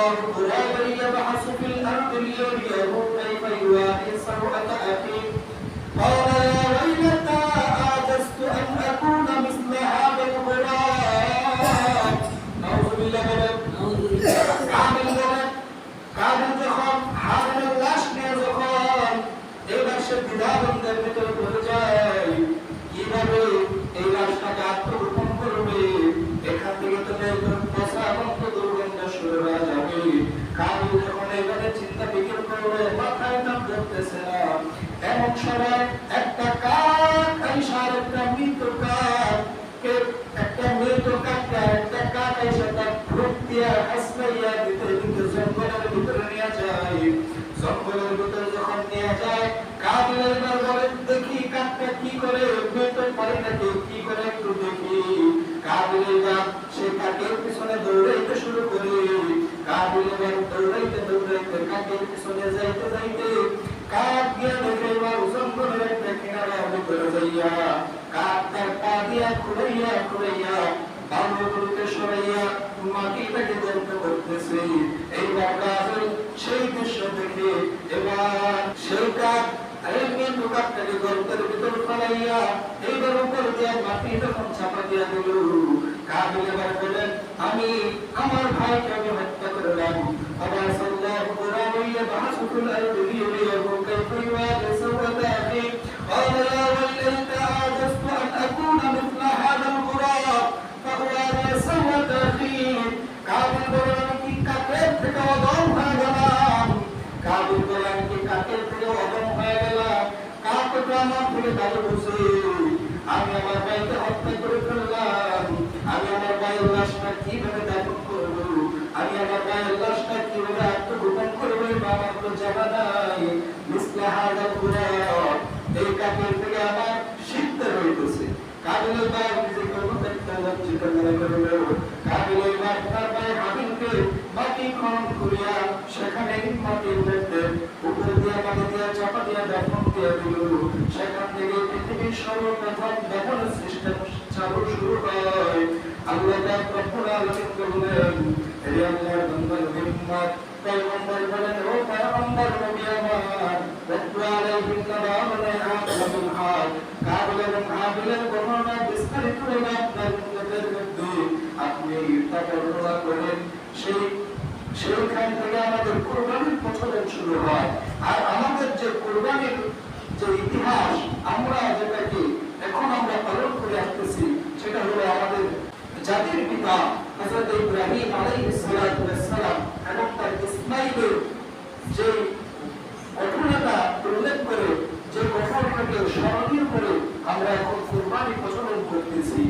الله غرابا يبحث في الأرض ليريه كيف يواري سوءة أخيه قال يا ويلتى أعجزت أن أكون مثل هذا الغراب نعوذ بالله কাবিল যখন হারুনের লাশ নিয়ে যখন এই লাশের দ্বিধাদ্বন্দ্বের ভিতরে পড়ে যায় কিভাবে এই লাশটাকে আত্মগোপন করবে এখান থেকে তো পচা এবং দুর্গন্ধ শুরু হয়ে যাবে কাবিল যখন এইভাবে চিন্তা বিকেল করবে মাথায় নাম ধরতেছে না এমন সময় একটা কাক আইসার একটা মৃত কাক একটা মৃত কাকটা একটা কাক আইসা তার ভ্রুক দিয়া হাসপাইয়া ভিতরে জঙ্গলের ভিতরে নিয়ে যায় জঙ্গলের ভিতরে যখন নিয়ে যায় কাবিলের এবার বলে দেখি কাকটা কি করে মৃত পরে নাকি কি করে একটু দেখি কাবিলের বাপ সে কাকের পিছনে দৌড়াইতে শুরু করে কাবিলের বাপ দৌড়াইতে দৌড়াইতে কাকের পিছনে যাইতে যাইতে কাক গিয়ে দেখে এবার জঙ্গলের একটা কিনারার ভিতরে যাইয়া কাক তার পা দিয়া খুঁড়াইয়া খুঁড়াইয়া বালুগুলোকে সরাইয়া মাটিটাকে দগ্ধ করতেছে এইবার কাবিল সেই দৃশ্য দেখে এবার সেই কাক কাকটাকে গর্তের ভিতর ফেলাইয়া এইবার উপর দিয়ে মাটি যখন চাপা দিয়া দিল কাবিল এবার বলেন আমি আমার ভাইকে আমি হত্যা করলাম আবার সাল্লাল্লাহু আলাইহি ওয়াসাল্লাম আল-দুলিয়াহু কাইফা ইওয়ারি সাওয়াতা আখি قال يا ويلتى أعجزت أن أكون مثل هذا الغراب فأواري سوءة أخي কাবিল বলেন কি কাকের থেকে অদম হয়ে গেলাম কাবিল বলেন কি কাকের থেকে অদম হয়ে গেলাম কাকটা আমার থেকে দাঁড়িয়ে বসে আমি আমার ভাইকে হত্যা করে ফেললাম আমি আমার ভাইয়ের লাশটা কিভাবে দাফন করব আমি আমার ভাইয়ের লাশটা কিভাবে আত্মগোপন করব আমার তো জানা নাই মিসলা হাযাল গুরাব এই কাকের থেকে আমার শিখতে হইতেছে কাবিলের ভাই নিজে কর্মক্ষেত্রে লজ্জিত মনে করল কাবিলের ভাই তার ভাই হাবিলকে মাটি খনন করিয়া সেখানে মাটির মধ্যে উপর দিয়ে মাটি দিয়ে চাপা দিয়ে দাফন দিয়ে দিল সেখান থেকে পৃথিবীর সর্বপ্রথম দাফনের সিস্টেম চালু শুরু হয় আল্লাহ রব্বুল আলামিন বলেন হে আল্লাহর বান্দার হিম্মত পয়গম্বর বলেন ও পয়গম্বর নবী আমার রব্বুল আলামিন নামে আলামিন হাত কাবিল এবং হাবিলের বর্ণনা বিস্তারিত করে আপনার উম্মতের মধ্যে আপনি তাকররা করেন সেইখান থেকে আমাদের কুরবানির প্রচলন শুরু হয় আর আমাদের যে কুরবানির যে ইতিহাস আমরা যেটাকে এখন আমরা পালন করে আসতেছি সেটা হলো আমাদের জাতির পিতা হযরত ইব্রাহিম আলাইহিস সালাতু ওয়াস সালাম এবং তার ইসমাঈলের যে ঘটনাটা উল্লেখ করে যে ঘটনাটাকে স্মরণীয় করে আমরা এখন কুরবানি প্রচলন করতেছি।